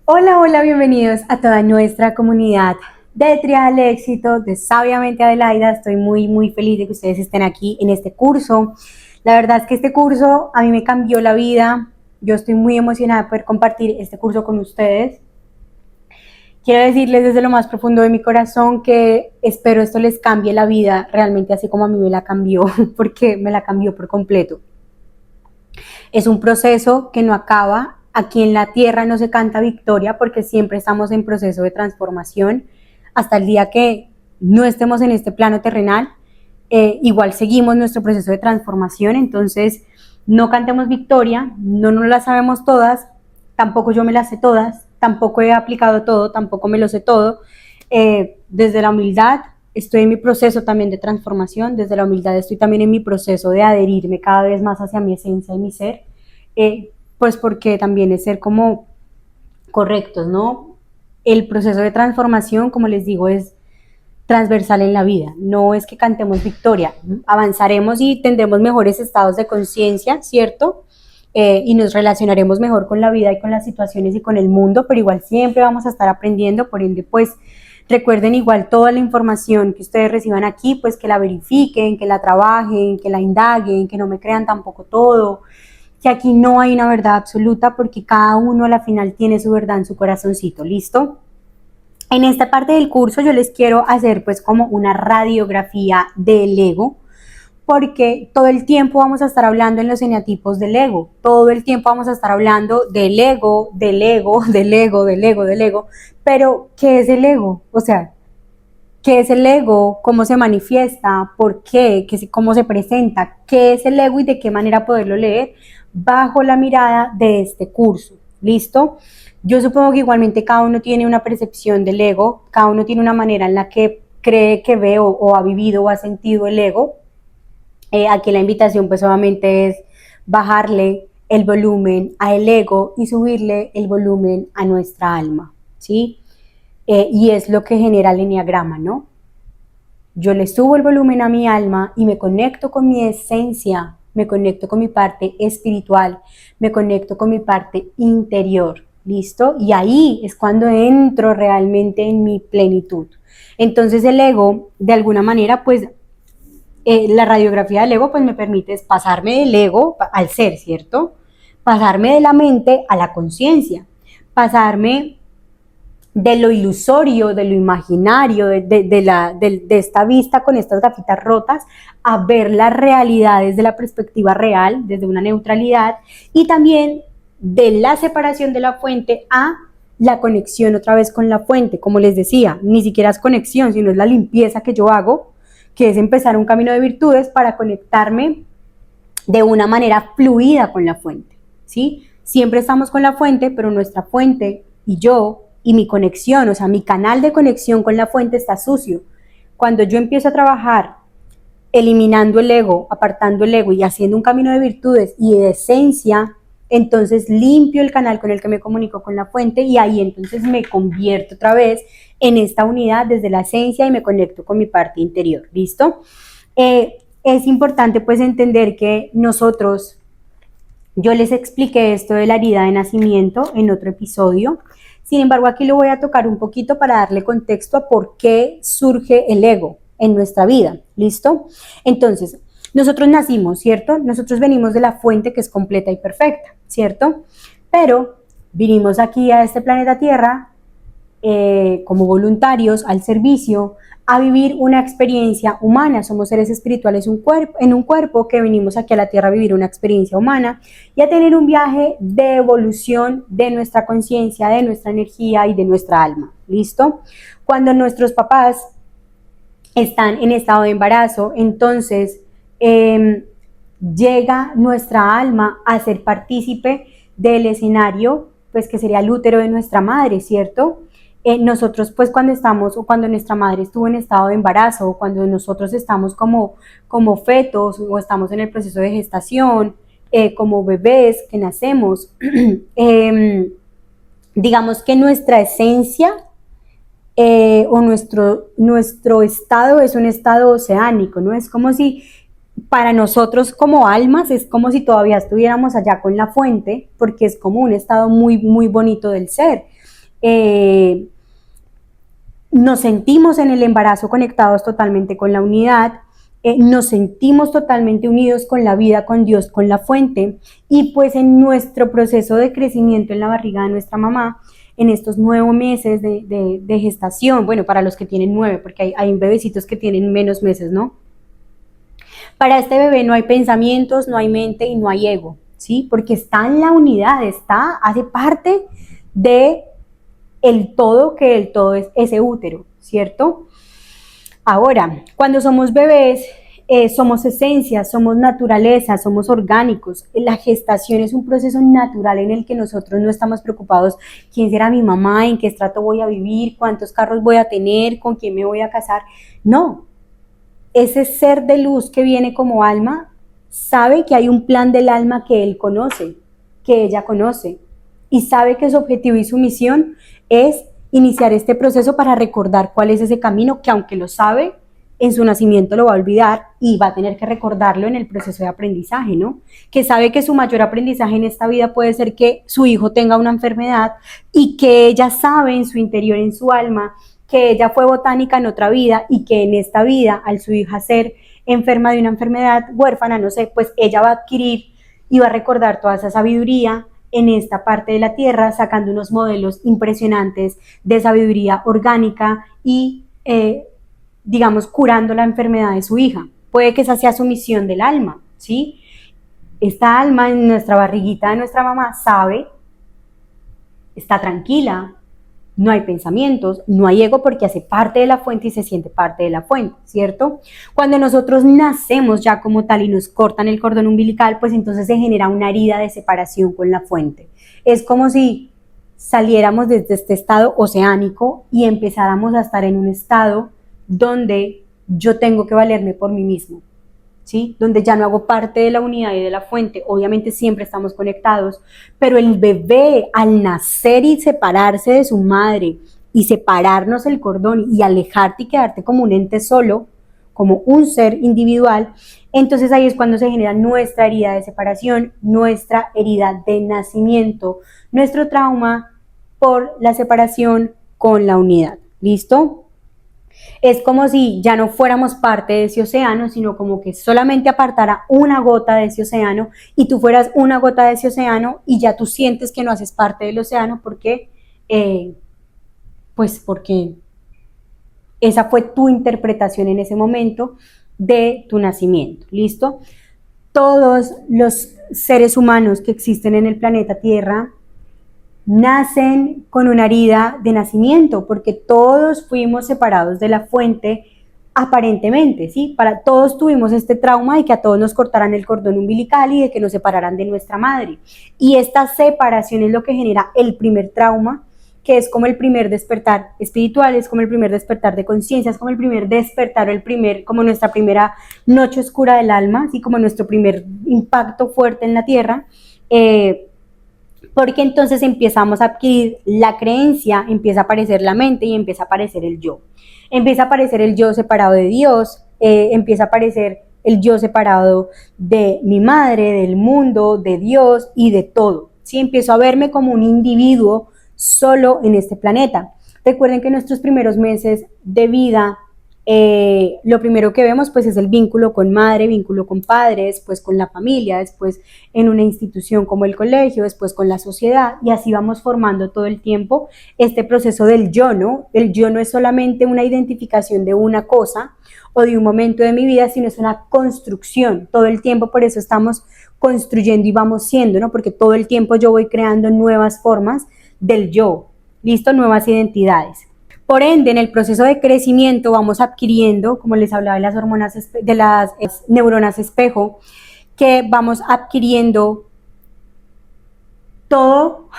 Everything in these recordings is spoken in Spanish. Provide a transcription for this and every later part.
Hola, hola, bienvenidos a toda nuestra comunidad de Trial Éxito, de Sabiamente Adelaida. Estoy muy feliz de que ustedes estén aquí en este curso. La verdad es que este curso a mí me cambió la vida. Yo estoy muy emocionada de poder compartir este curso con ustedes. Quiero decirles desde lo más profundo de mi corazón que espero esto les cambie la vida realmente así como a mí me la cambió, porque me la cambió por completo. Es un proceso que no acaba. Aquí en la tierra no se canta victoria porque siempre estamos en proceso de transformación. Hasta el día que no estemos en este plano terrenal, igual seguimos nuestro proceso de transformación. Entonces, no cantemos victoria, no nos la sabemos todas, tampoco yo me las sé todas, tampoco he aplicado todo, tampoco me lo sé todo. Desde la humildad estoy en mi proceso también de transformación, desde la humildad estoy también en mi proceso de adherirme cada vez más hacia mi esencia y mi ser, pues porque también es ser como correctos, ¿no? El proceso de transformación, como les digo, es transversal en la vida, no es que cantemos victoria, avanzaremos y tendremos mejores estados de conciencia, ¿cierto? Y nos relacionaremos mejor con la vida y con las situaciones y con el mundo, pero igual siempre vamos a estar aprendiendo, por ende, pues recuerden igual toda la información que ustedes reciban aquí, pues que la verifiquen, que la trabajen, que la indaguen, que no me crean tampoco todo, que aquí no hay una verdad absoluta porque cada uno a la final tiene su verdad en su corazoncito, ¿listo? En esta parte del curso yo les quiero hacer pues como una radiografía del ego, porque todo el tiempo vamos a estar hablando en los eneatipos del ego, todo el tiempo vamos a estar hablando del ego, del ego, del ego, del ego, del ego, pero ¿qué es el ego? O sea, ¿qué es el ego? ¿Cómo se manifiesta? ¿Por qué? ¿Cómo se presenta? ¿Qué es el ego y de qué manera poderlo leer? Bajo la mirada de este curso, ¿listo? Yo supongo que igualmente cada uno tiene una percepción del ego, cada uno tiene una manera en la que cree que ve o ha vivido o ha sentido el ego. Aquí la invitación pues obviamente es bajarle el volumen a el ego y subirle el volumen a nuestra alma, ¿sí? Y es lo que genera el enneagrama, ¿no? Yo le subo el volumen a mi alma y me conecto con mi esencia, me conecto con mi parte espiritual, me conecto con mi parte interior, ¿listo? Y ahí es cuando entro realmente en mi plenitud. Entonces el ego, de alguna manera, pues la radiografía del ego pues me permite pasarme del ego al ser, ¿cierto? Pasarme de la mente a la conciencia, pasarme de lo ilusorio, de lo imaginario, de esta vista con estas gafitas rotas, a ver las realidades de la perspectiva real, desde una neutralidad, y también de la separación de la fuente a la conexión otra vez con la fuente. Como les decía, ni siquiera es conexión, sino es la limpieza que yo hago, que es empezar un camino de virtudes para conectarme de una manera fluida con la fuente, ¿sí? Siempre estamos con la fuente, pero nuestra fuente y yo y mi conexión, o sea, mi canal de conexión con la fuente está sucio. Cuando yo empiezo a trabajar eliminando el ego, apartando el ego y haciendo un camino de virtudes y de esencia, entonces limpio el canal con el que me comunico con la fuente y ahí entonces me convierto otra vez en esta unidad desde la esencia y me conecto con mi parte interior, ¿listo? Es importante pues entender que nosotros, yo les expliqué esto de la herida de nacimiento en otro episodio, sin embargo aquí lo voy a tocar un poquito para darle contexto a por qué surge el ego en nuestra vida, ¿listo? Entonces, nosotros nacimos, ¿cierto? Nosotros venimos de la fuente que es completa y perfecta, ¿cierto? Pero vinimos aquí a este planeta Tierra como voluntarios al servicio a vivir una experiencia humana. Somos seres espirituales en un cuerpo que venimos aquí a la Tierra a vivir una experiencia humana y a tener un viaje de evolución de nuestra conciencia, de nuestra energía y de nuestra alma. ¿Listo? Cuando nuestros papás están en estado de embarazo, entonces llega nuestra alma a ser partícipe del escenario, pues que sería el útero de nuestra madre, ¿cierto? Nosotros pues cuando estamos o cuando nuestra madre estuvo en estado de embarazo o cuando nosotros estamos como fetos o estamos en el proceso de gestación, como bebés que nacemos, digamos que nuestra esencia o nuestro estado es un estado oceánico, ¿no? Es como si para nosotros como almas es como si todavía estuviéramos allá con la fuente porque es como un estado muy bonito del ser. nos sentimos en el embarazo conectados totalmente con la unidad, nos sentimos totalmente unidos con la vida, con Dios, con la fuente, y pues en nuestro proceso de crecimiento en la barriga de nuestra mamá, en estos 9 meses de gestación, bueno, para los que tienen 9, porque hay bebecitos que tienen menos meses, ¿no? Para este bebé no hay pensamientos, no hay mente y no hay ego, ¿sí? Porque está en la unidad, hace parte de el todo, que el todo es ese útero, ¿cierto? Ahora, cuando somos bebés, somos esencias, somos naturaleza, somos orgánicos. La gestación es un proceso natural en el que nosotros no estamos preocupados quién será mi mamá, en qué estrato voy a vivir, cuántos carros voy a tener, con quién me voy a casar. No, ese ser de luz que viene como alma sabe que hay un plan del alma que él conoce, que ella conoce, y sabe que su objetivo y su misión es iniciar este proceso para recordar cuál es ese camino que, aunque lo sabe, en su nacimiento lo va a olvidar y va a tener que recordarlo en el proceso de aprendizaje, ¿no? Que sabe que su mayor aprendizaje en esta vida puede ser que su hijo tenga una enfermedad, y que ella sabe en su interior, en su alma, que ella fue botánica en otra vida y que en esta vida, al su hija ser enferma de una enfermedad huérfana, no sé, pues ella va a adquirir y va a recordar toda esa sabiduría en esta parte de la tierra, sacando unos modelos impresionantes de sabiduría orgánica y, digamos, curando la enfermedad de su hija. Puede que esa sea su misión del alma, ¿sí? Esta alma en nuestra barriguita de nuestra mamá sabe, está tranquila, no hay pensamientos, no hay ego, porque hace parte de la fuente y se siente parte de la fuente, ¿cierto? Cuando nosotros nacemos ya como tal y nos cortan el cordón umbilical, pues entonces se genera una herida de separación con la fuente. Es como si saliéramos desde este estado oceánico y empezáramos a estar en un estado donde yo tengo que valerme por mí mismo, ¿sí? Donde ya no hago parte de la unidad y de la fuente. Obviamente siempre estamos conectados, pero el bebé, al nacer y separarse de su madre y separarnos el cordón y alejarte y quedarte como un ente solo, como un ser individual, entonces ahí es cuando se genera nuestra herida de separación, nuestra herida de nacimiento, nuestro trauma por la separación con la unidad. ¿Listo? Es como si ya no fuéramos parte de ese océano, sino como que solamente apartara una gota de ese océano y tú fueras una gota de ese océano y ya tú sientes que no haces parte del océano porque, pues porque esa fue tu interpretación en ese momento de tu nacimiento. ¿Listo? Todos los seres humanos que existen en el planeta Tierra nacen con una herida de nacimiento, porque todos fuimos separados de la fuente aparentemente, ¿sí? Todos tuvimos este trauma de que a todos nos cortaran el cordón umbilical y de que nos separaran de nuestra madre. Y esta separación es lo que genera el primer trauma, que es como el primer despertar espiritual, es como el primer despertar de conciencia, es como el primer despertar, como nuestra primera noche oscura del alma, así como nuestro primer impacto fuerte en la tierra, porque entonces empezamos a adquirir la creencia, empieza a aparecer la mente y empieza a aparecer el yo. Empieza a aparecer el yo separado de Dios, empieza a aparecer el yo separado de mi madre, del mundo, de Dios y de todo. ¿Sí? Empiezo a verme como un individuo solo en este planeta. Recuerden que nuestros primeros meses de vida, lo primero que vemos pues es el vínculo con madre, vínculo con padre, después con la familia, después en una institución como el colegio, después con la sociedad, y así vamos formando todo el tiempo este proceso del yo, ¿no? El yo no es solamente una identificación de una cosa o de un momento de mi vida, sino es una construcción todo el tiempo. Por eso estamos construyendo y vamos siendo, ¿no? Porque todo el tiempo yo voy creando nuevas formas del yo, ¿listo? Nuevas identidades. Por ende, en el proceso de crecimiento vamos adquiriendo, como les hablaba de las hormonas, de las neuronas espejo, que vamos adquiriendo todo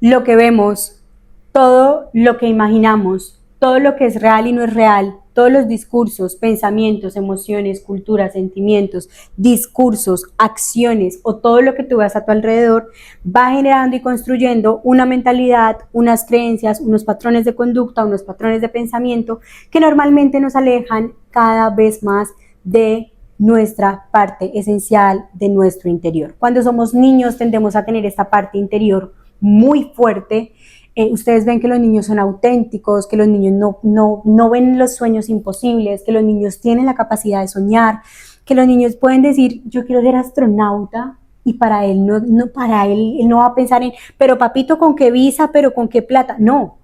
lo que vemos, todo lo que imaginamos, todo lo que es real y no es real, todos los discursos, pensamientos, emociones, culturas, sentimientos, discursos, acciones o todo lo que tú veas a tu alrededor va generando y construyendo una mentalidad, unas creencias, unos patrones de conducta, unos patrones de pensamiento que normalmente nos alejan cada vez más de nuestra parte esencial, de nuestro interior. Cuando somos niños tendemos a tener esta parte interior muy fuerte, Ustedes ven que los niños son auténticos, que los niños no ven los sueños imposibles, que los niños tienen la capacidad de soñar, que los niños pueden decir, yo quiero ser astronauta, y para él él no va a pensar en, pero papito, ¿con qué visa? ¿Pero con qué plata? No,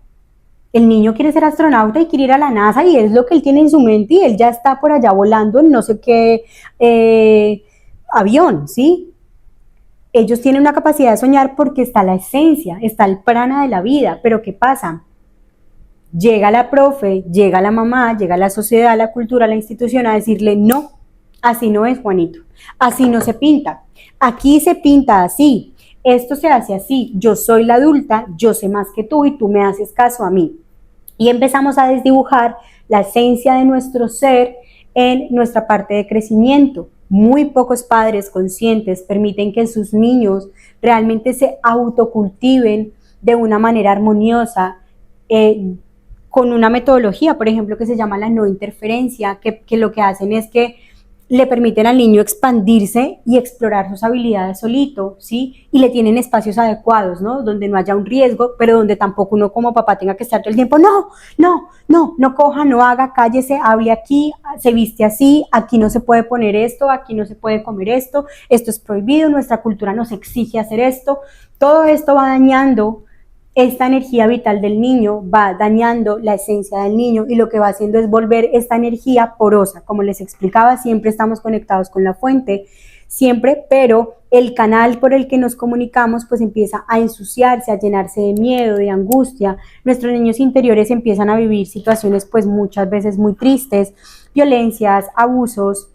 el niño quiere ser astronauta y quiere ir a la NASA y es lo que él tiene en su mente y él ya está por allá volando en no sé qué avión, ¿sí? Ellos tienen una capacidad de soñar porque está la esencia, está el prana de la vida, pero ¿qué pasa? Llega la profe, llega la mamá, llega la sociedad, la cultura, la institución a decirle no, así no es, Juanito, así no se pinta, aquí se pinta así, esto se hace así, yo soy la adulta, yo sé más que tú y tú me haces caso a mí. Y empezamos a desdibujar la esencia de nuestro ser en nuestra parte de crecimiento. Muy pocos padres conscientes permiten que sus niños realmente se autocultiven de una manera armoniosa, con una metodología, por ejemplo, que se llama la no interferencia, que lo que hacen es que le permiten al niño expandirse y explorar sus habilidades solito, ¿sí? Y le tienen espacios adecuados, ¿no? Donde no haya un riesgo, pero donde tampoco uno como papá tenga que estar todo el tiempo, no coja, no haga, cállese, hable aquí, se viste así, aquí no se puede poner esto, aquí no se puede comer esto es prohibido, nuestra cultura nos exige hacer esto. Todo esto va dañando esta energía vital del niño, va dañando la esencia del niño y lo que va haciendo es volver esta energía porosa. Como les explicaba, siempre estamos conectados con la fuente, siempre, pero el canal por el que nos comunicamos pues empieza a ensuciarse, a llenarse de miedo, de angustia. Nuestros niños interiores empiezan a vivir situaciones pues muchas veces muy tristes, violencias, abusos,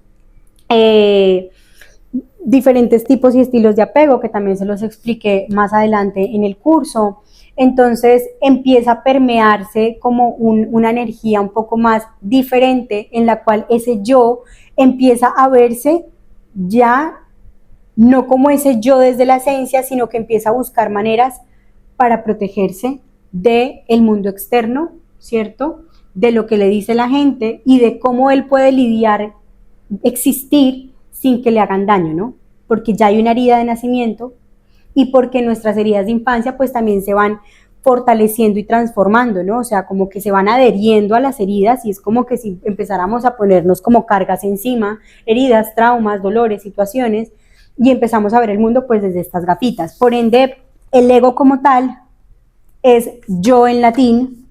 diferentes tipos y estilos de apego, que también se los expliqué más adelante en el curso. Entonces empieza a permearse como una energía un poco más diferente en la cual ese yo empieza a verse ya no como ese yo desde la esencia, sino que empieza a buscar maneras para protegerse del mundo externo, ¿cierto? De lo que le dice la gente y de cómo él puede lidiar, existir sin que le hagan daño, ¿no? Porque ya hay una herida de nacimiento y porque nuestras heridas de infancia pues también se van fortaleciendo y transformando, ¿no? O sea, como que se van adheriendo a las heridas y es como que si empezáramos a ponernos como cargas encima, heridas, traumas, dolores, situaciones, y empezamos a ver el mundo pues desde estas gafitas. Por ende, el ego como tal es yo en latín,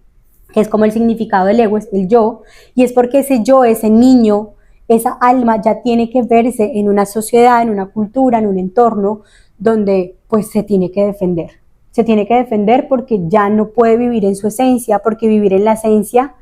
que es como el significado del ego, es el yo, y es porque ese yo, ese niño, esa alma ya tiene que verse en una sociedad, en una cultura, en un entorno donde pues se tiene que defender. Se tiene que defender porque ya no puede vivir en su esencia, porque vivir en la esencia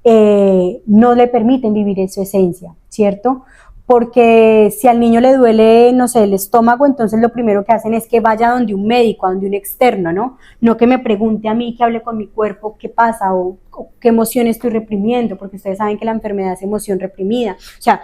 no le permiten vivir en su esencia, ¿cierto? Porque si al niño le duele, no sé, el estómago, entonces lo primero que hacen es que vaya donde un médico, donde un externo, ¿no? No que me pregunte a mí, que hable con mi cuerpo, qué pasa o qué emoción estoy reprimiendo, porque ustedes saben que la enfermedad es emoción reprimida. O sea,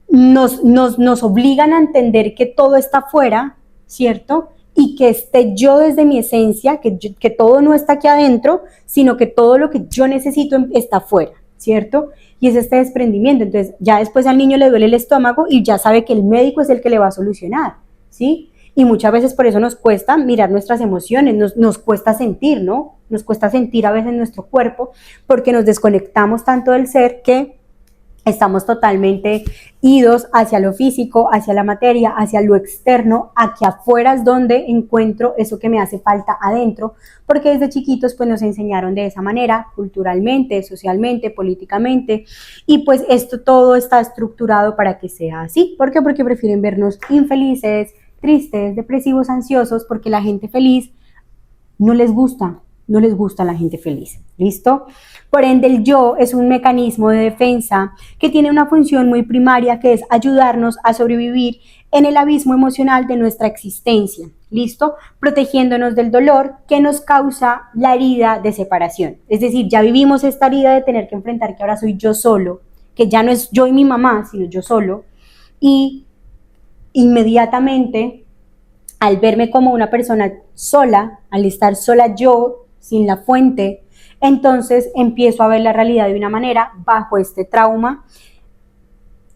nos obligan a entender que todo está afuera, ¿cierto? Y que esté yo desde mi esencia, que todo no está aquí adentro, sino que todo lo que yo necesito está afuera, ¿cierto? Y es este desprendimiento. Entonces, ya después al niño le duele el estómago y ya sabe que el médico es el que le va a solucionar, ¿sí? Y muchas veces por eso nos cuesta mirar nuestras emociones, nos cuesta sentir, ¿no? Nos cuesta sentir a veces nuestro cuerpo porque nos desconectamos tanto del ser que estamos totalmente idos hacia lo físico, hacia la materia, hacia lo externo, aquí afuera es donde encuentro eso que me hace falta adentro, porque desde chiquitos pues nos enseñaron de esa manera, culturalmente, socialmente, políticamente, y pues esto todo está estructurado para que sea así. ¿Por qué? Porque prefieren vernos infelices, tristes, depresivos, ansiosos, porque la gente feliz no les gusta, no les gusta la gente feliz, ¿listo? Por ende, el yo es un mecanismo de defensa que tiene una función muy primaria que es ayudarnos a sobrevivir en el abismo emocional de nuestra existencia, ¿listo? Protegiéndonos del dolor que nos causa la herida de separación. Es decir, ya vivimos esta herida de tener que enfrentar que ahora soy yo solo, que ya no es yo y mi mamá, sino yo solo, y inmediatamente al verme como una persona sola, al estar sola yo, sin la fuente, entonces empiezo a ver la realidad de una manera bajo este trauma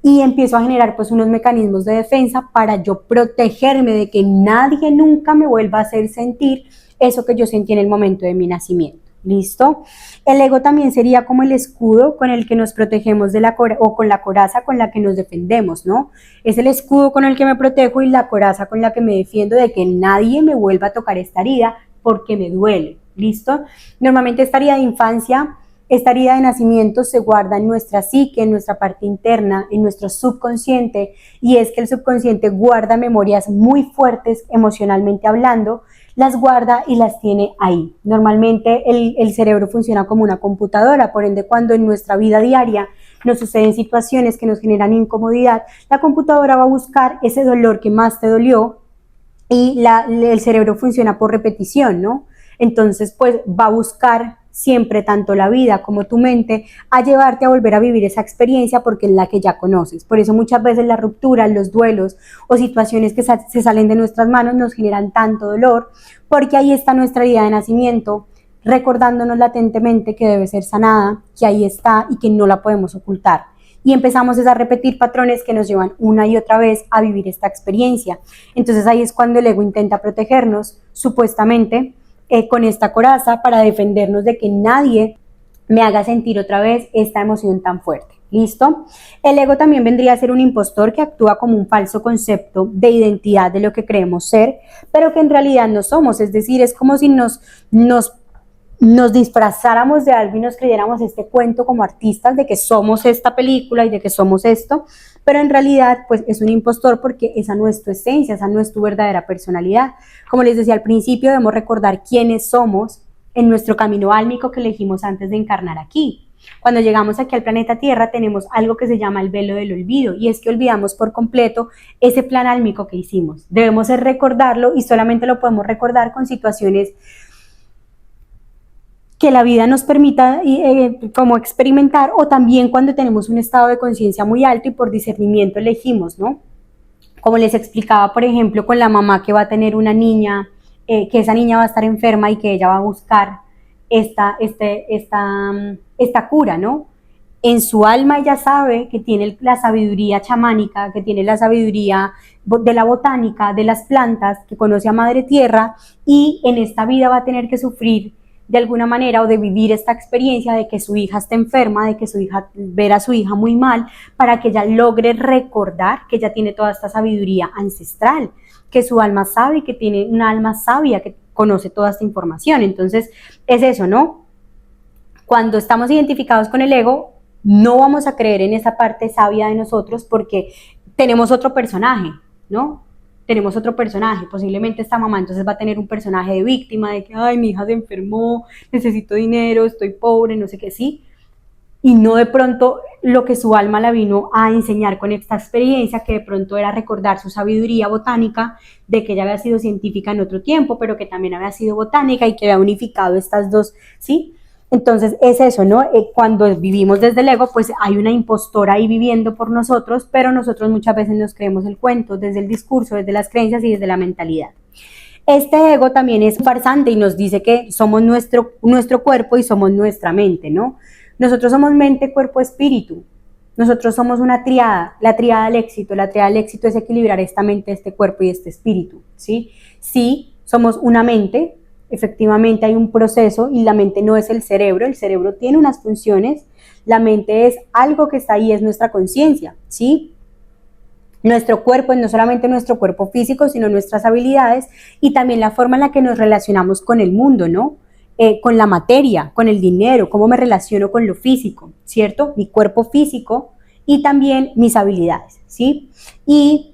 y empiezo a generar pues unos mecanismos de defensa para yo protegerme de que nadie nunca me vuelva a hacer sentir eso que yo sentí en el momento de mi nacimiento. ¿Listo? El ego también sería como el escudo con el que nos protegemos de o con la coraza con la que nos defendemos, ¿no? Es el escudo con el que me protejo y la coraza con la que me defiendo de que nadie me vuelva a tocar esta herida porque me duele. ¿Listo? Normalmente esta herida de infancia, esta herida de nacimiento se guarda en nuestra psique, en nuestra parte interna, en nuestro subconsciente, y es que el subconsciente guarda memorias muy fuertes emocionalmente hablando, las guarda y las tiene ahí. Normalmente el cerebro funciona como una computadora, por ende cuando en nuestra vida diaria nos suceden situaciones que nos generan incomodidad, la computadora va a buscar ese dolor que más te dolió y el cerebro funciona por repetición, ¿no? Entonces pues va a buscar siempre tanto la vida como tu mente a llevarte a volver a vivir esa experiencia porque es la que ya conoces. Por eso muchas veces la ruptura, los duelos o situaciones que se salen de nuestras manos nos generan tanto dolor porque ahí está nuestra herida de nacimiento recordándonos latentemente que debe ser sanada, que ahí está y que no la podemos ocultar. Y empezamos a repetir patrones que nos llevan una y otra vez a vivir esta experiencia. Entonces ahí es cuando el ego intenta protegernos, supuestamente, con esta coraza para defendernos de que nadie me haga sentir otra vez esta emoción tan fuerte. ¿Listo? El ego también vendría a ser un impostor que actúa como un falso concepto de identidad de lo que creemos ser, pero que en realidad no somos. Es decir, es como si nos disfrazáramos de algo y nos creyéramos este cuento como artistas de que somos esta película y de que somos esto, pero en realidad pues es un impostor porque esa no es tu esencia, esa no es tu verdadera personalidad. Como les decía al principio, debemos recordar quiénes somos en nuestro camino álmico que elegimos antes de encarnar aquí. Cuando llegamos aquí al planeta Tierra tenemos algo que se llama el velo del olvido, y es que olvidamos por completo ese plan álmico que hicimos. Debemos recordarlo, y solamente lo podemos recordar con situaciones que la vida nos permita como experimentar, o también cuando tenemos un estado de conciencia muy alto y por discernimiento elegimos, ¿no? Como les explicaba, por ejemplo, con la mamá que va a tener una niña, que esa niña va a estar enferma y que ella va a buscar esta cura, ¿no? En su alma ella sabe que tiene la sabiduría chamánica, que tiene la sabiduría de la botánica, de las plantas, que conoce a Madre Tierra, y en esta vida va a tener que sufrir de alguna manera o de vivir esta experiencia de que su hija está enferma, de que ver a su hija muy mal, para que ella logre recordar que ella tiene toda esta sabiduría ancestral, que su alma sabe y que tiene una alma sabia que conoce toda esta información. Entonces es eso, ¿no? Cuando estamos identificados con el ego, no vamos a creer en esa parte sabia de nosotros porque tenemos otro personaje, ¿no? Tenemos otro personaje, posiblemente esta mamá entonces va a tener un personaje de víctima, de que, ay, mi hija se enfermó, necesito dinero, estoy pobre, no sé qué, sí, y no de pronto lo que su alma la vino a enseñar con esta experiencia, que de pronto era recordar su sabiduría botánica, de que ella había sido científica en otro tiempo, pero que también había sido botánica y que había unificado estas dos, ¿sí? Entonces es eso, ¿no? Cuando vivimos desde el ego, pues hay una impostora ahí viviendo por nosotros, pero nosotros muchas veces nos creemos el cuento desde el discurso, desde las creencias y desde la mentalidad. Este ego también es farsante y nos dice que somos nuestro cuerpo y somos nuestra mente, ¿no? Nosotros somos mente, cuerpo, espíritu. Nosotros somos una triada, la triada del éxito. La triada del éxito es equilibrar esta mente, este cuerpo y este espíritu, ¿sí? Sí, somos una mente. Efectivamente hay un proceso y la mente no es el cerebro tiene unas funciones, la mente es algo que está ahí, es nuestra conciencia, ¿sí? Nuestro cuerpo es no solamente nuestro cuerpo físico, sino nuestras habilidades y también la forma en la que nos relacionamos con el mundo, ¿no? Con la materia, con el dinero, cómo me relaciono con lo físico, ¿cierto? Mi cuerpo físico y también mis habilidades, ¿sí? Y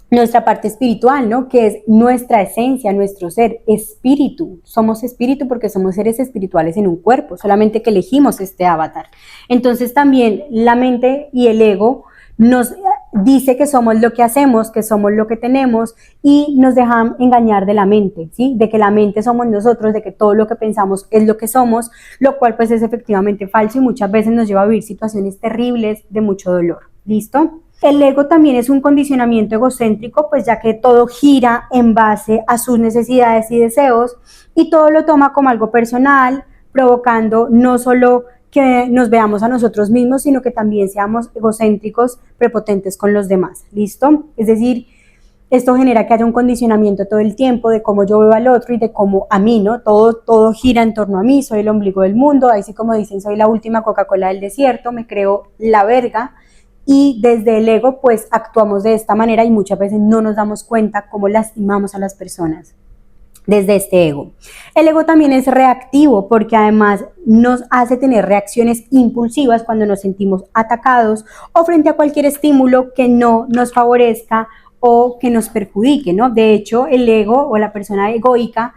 nuestra parte espiritual, ¿no? Que es nuestra esencia, nuestro ser, espíritu. Somos espíritu porque somos seres espirituales en un cuerpo, solamente que elegimos este avatar. Entonces también la mente y el ego nos dice que somos lo que hacemos, que somos lo que tenemos y nos dejan engañar de la mente, ¿sí? De que la mente somos nosotros, de que todo lo que pensamos es lo que somos, lo cual pues es efectivamente falso y muchas veces nos lleva a vivir situaciones terribles de mucho dolor. ¿Listo? El ego también es un condicionamiento egocéntrico, pues ya que todo gira en base a sus necesidades y deseos y todo lo toma como algo personal, provocando no solo que nos veamos a nosotros mismos, sino que también seamos egocéntricos, prepotentes con los demás. ¿Listo? Es decir, Esto genera que haya un condicionamiento todo el tiempo de cómo yo veo al otro y de cómo a mí, ¿no? Todo gira en torno a mí, soy el ombligo del mundo, así como dicen, soy la última Coca-Cola del desierto, me creo la verga, y desde el ego pues actuamos de esta manera y muchas veces no nos damos cuenta cómo lastimamos a las personas desde este ego. El ego también es reactivo porque además nos hace tener reacciones impulsivas cuando nos sentimos atacados o frente a cualquier estímulo que no nos favorezca o que nos perjudique, ¿no? De hecho, el ego o la persona egoica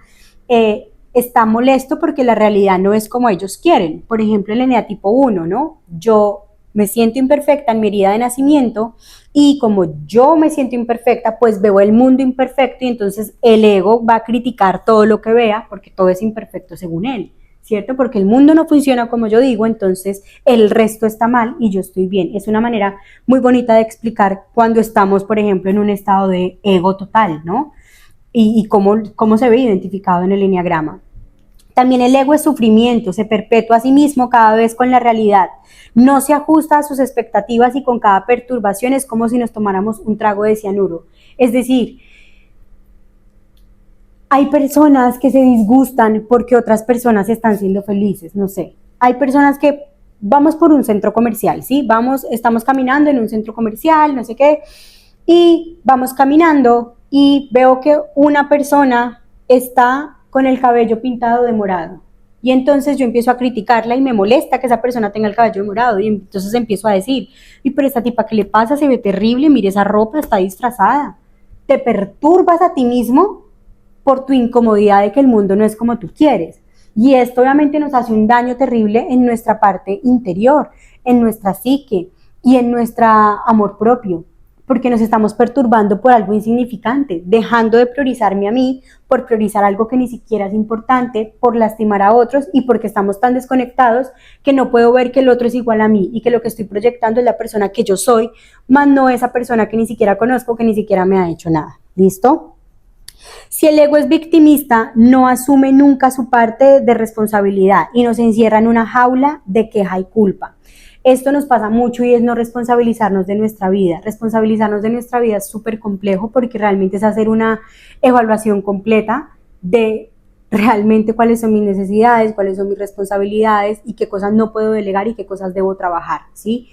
está molesto porque la realidad no es como ellos quieren. Por ejemplo, el eneatipo 1, ¿no? Yo me siento imperfecta en mi herida de nacimiento y como yo me siento imperfecta, pues veo el mundo imperfecto y entonces el ego va a criticar todo lo que vea porque todo es imperfecto según él, ¿cierto? Porque el mundo no funciona como yo digo, entonces el resto está mal y yo estoy bien. Es una manera muy bonita de explicar cuando estamos, por ejemplo, en un estado de ego total, ¿no? Y cómo se ve identificado en el eneagrama. También el ego es sufrimiento, se perpetúa a sí mismo cada vez con la realidad, no se ajusta a sus expectativas y con cada perturbación es como si nos tomáramos un trago de cianuro. Es decir, hay personas que se disgustan porque otras personas están siendo felices, no sé. Hay personas que vamos por un centro comercial, ¿sí? Estamos caminando en un centro comercial, no sé qué, y vamos caminando y veo que una persona está con el cabello pintado de morado. Y entonces yo empiezo a criticarla y me molesta que esa persona tenga el cabello morado. Y entonces empiezo a decir, y pero esta tipa, ¿qué le pasa? Se ve terrible, mire esa ropa, está disfrazada. Te perturbas a ti mismo por tu incomodidad de que el mundo no es como tú quieres. Y esto obviamente nos hace un daño terrible en nuestra parte interior, en nuestra psique y en nuestro amor propio, porque nos estamos perturbando por algo insignificante, dejando de priorizarme a mí por priorizar algo que ni siquiera es importante, por lastimar a otros y porque estamos tan desconectados que no puedo ver que el otro es igual a mí y que lo que estoy proyectando es la persona que yo soy, más no esa persona que ni siquiera conozco, que ni siquiera me ha hecho nada. ¿Listo? Si el ego es victimista, no asume nunca su parte de responsabilidad y nos encierra en una jaula de queja y culpa. Esto nos pasa mucho y es no responsabilizarnos de nuestra vida. Responsabilizarnos de nuestra vida es súper complejo porque realmente es hacer una evaluación completa de realmente cuáles son mis necesidades, cuáles son mis responsabilidades y qué cosas no puedo delegar y qué cosas debo trabajar, ¿sí?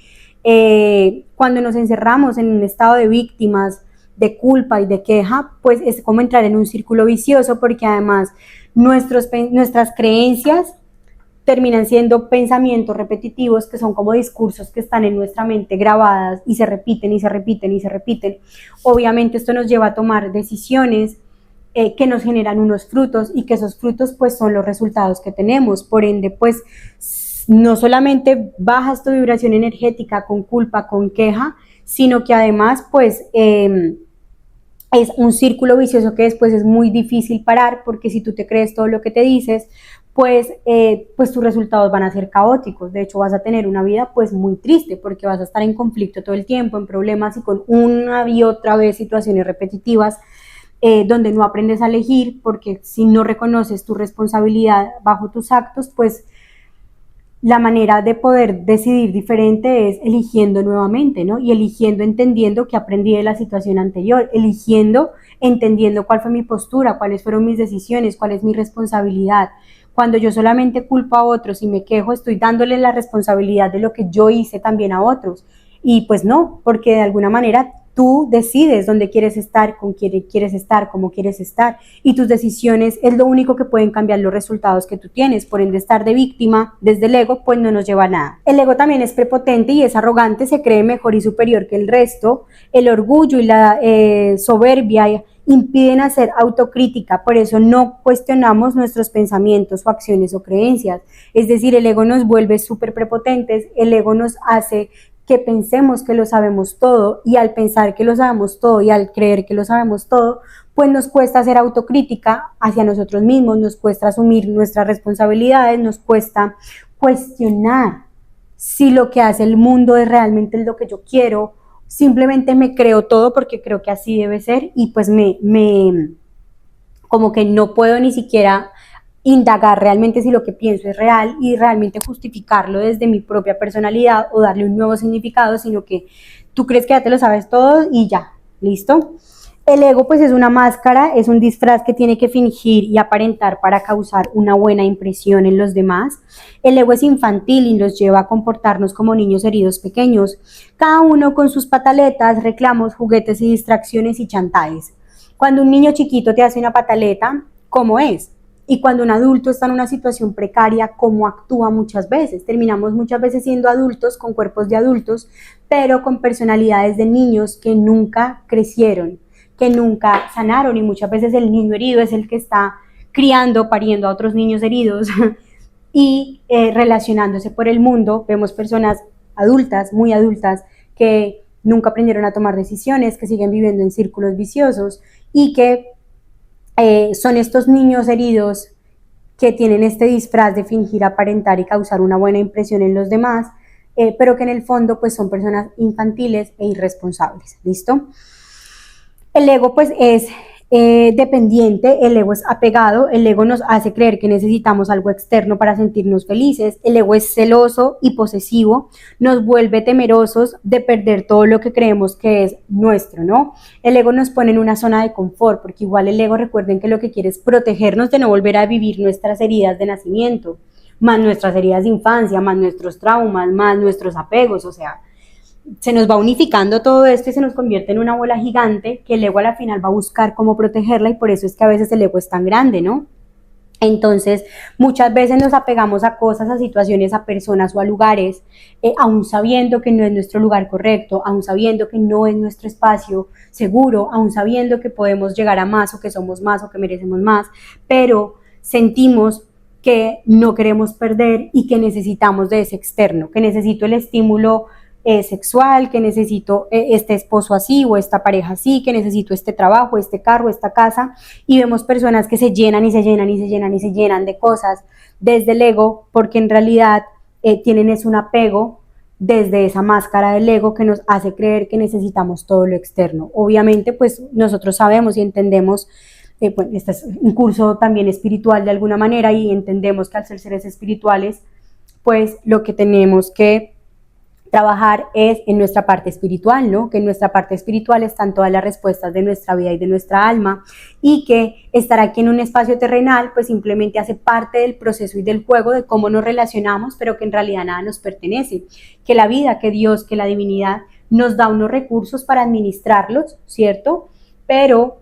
Cuando nos encerramos en un estado de víctimas, de culpa y de queja, pues es como entrar en un círculo vicioso porque además nuestras creencias terminan siendo pensamientos repetitivos que son como discursos que están en nuestra mente grabadas y se repiten y se repiten y se repiten. Obviamente esto nos lleva a tomar decisiones que nos generan unos frutos y que esos frutos pues son los resultados que tenemos. Por ende pues no solamente bajas tu vibración energética con culpa, con queja, sino que además pues es un círculo vicioso que después es muy difícil parar porque si tú te crees todo lo que te dices, pues tus resultados van a ser caóticos. De hecho, vas a tener una vida pues muy triste porque vas a estar en conflicto todo el tiempo, en problemas y con una y otra vez situaciones repetitivas donde no aprendes a elegir porque si no reconoces tu responsabilidad bajo tus actos, pues la manera de poder decidir diferente es eligiendo nuevamente, ¿no? Y eligiendo entendiendo que aprendí de la situación anterior, eligiendo entendiendo cuál fue mi postura, cuáles fueron mis decisiones, cuál es mi responsabilidad. Cuando yo solamente culpo a otros y me quejo, estoy dándole la responsabilidad de lo que yo hice también a otros. Y pues no, porque de alguna manera tú decides dónde quieres estar, con quién quieres estar, cómo quieres estar, y tus decisiones es lo único que pueden cambiar los resultados que tú tienes. Por ende, estar de víctima desde el ego, pues no nos lleva a nada. El ego también es prepotente y es arrogante, se cree mejor y superior que el resto. El orgullo y la soberbia impiden hacer autocrítica, por eso no cuestionamos nuestros pensamientos o acciones o creencias. Es decir, el ego nos vuelve súper prepotentes, el ego nos hace que pensemos que lo sabemos todo y al pensar que lo sabemos todo y al creer que lo sabemos todo, pues nos cuesta hacer autocrítica hacia nosotros mismos, nos cuesta asumir nuestras responsabilidades, nos cuesta cuestionar si lo que hace el mundo es realmente lo que yo quiero, simplemente me creo todo porque creo que así debe ser y pues como que no puedo ni siquiera indagar realmente si lo que pienso es real y realmente justificarlo desde mi propia personalidad o darle un nuevo significado, sino que tú crees que ya te lo sabes todo y ya, ¿listo? El ego pues es una máscara, es un disfraz que tiene que fingir y aparentar para causar una buena impresión en los demás. El ego es infantil y nos lleva a comportarnos como niños heridos pequeños, cada uno con sus pataletas, reclamos, juguetes y distracciones y chantajes. Cuando un niño chiquito te hace una pataleta, ¿cómo es? Y cuando un adulto está en una situación precaria, ¿cómo actúa muchas veces? Terminamos muchas veces siendo adultos con cuerpos de adultos, pero con personalidades de niños que nunca crecieron, que nunca sanaron, y muchas veces el niño herido es el que está criando, pariendo a otros niños heridos y relacionándose por el mundo. Vemos personas adultas, muy adultas, que nunca aprendieron a tomar decisiones, que siguen viviendo en círculos viciosos y que son estos niños heridos que tienen este disfraz de fingir, aparentar y causar una buena impresión en los demás, pero que en el fondo pues son personas infantiles e irresponsables. ¿Listo? El ego pues es dependiente, el ego es apegado, el ego nos hace creer que necesitamos algo externo para sentirnos felices, el ego es celoso y posesivo, nos vuelve temerosos de perder todo lo que creemos que es nuestro, ¿no? El ego nos pone en una zona de confort, porque igual el ego, recuerden que lo que quiere es protegernos de no volver a vivir nuestras heridas de nacimiento, más nuestras heridas de infancia, más nuestros traumas, más nuestros apegos, o sea, se nos va unificando todo esto y se nos convierte en una bola gigante que el ego a la final va a buscar cómo protegerla, y por eso es que a veces el ego es tan grande, ¿no? Entonces, muchas veces nos apegamos a cosas, a situaciones, a personas o a lugares, aún sabiendo que no es nuestro lugar correcto, aún sabiendo que no es nuestro espacio seguro, aún sabiendo que podemos llegar a más o que somos más o que merecemos más, pero sentimos que no queremos perder y que necesitamos de ese externo, que necesito el estímulo sexual, que necesito este esposo así o esta pareja así, que necesito este trabajo, este carro, esta casa, y vemos personas que se llenan y se llenan y se llenan y se llenan de cosas desde el ego, porque en realidad tienen es un apego desde esa máscara del ego que nos hace creer que necesitamos todo lo externo. Obviamente pues nosotros sabemos y entendemos, bueno, este es un curso también espiritual de alguna manera, y entendemos que al ser seres espirituales pues lo que tenemos que trabajar es en nuestra parte espiritual, ¿no? Que en nuestra parte espiritual están todas las respuestas de nuestra vida y de nuestra alma, y que estar aquí en un espacio terrenal pues simplemente hace parte del proceso y del juego de cómo nos relacionamos, pero que en realidad nada nos pertenece, que la vida, que Dios, que la divinidad nos da unos recursos para administrarlos, ¿cierto? Pero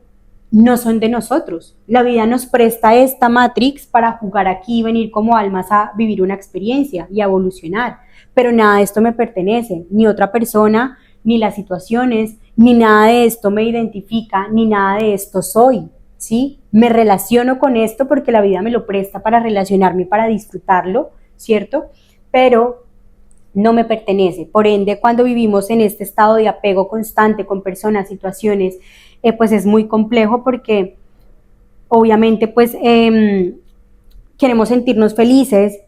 no son de nosotros. La vida nos presta esta matrix para jugar aquí, venir como almas a vivir una experiencia y a evolucionar, pero nada de esto me pertenece, ni otra persona, ni las situaciones, ni nada de esto me identifica, ni nada de esto soy, ¿sí? Me relaciono con esto porque la vida me lo presta para relacionarme y para disfrutarlo, ¿cierto? Pero no me pertenece. Por ende, cuando vivimos en este estado de apego constante con personas, situaciones, pues es muy complejo, porque obviamente pues queremos sentirnos felices,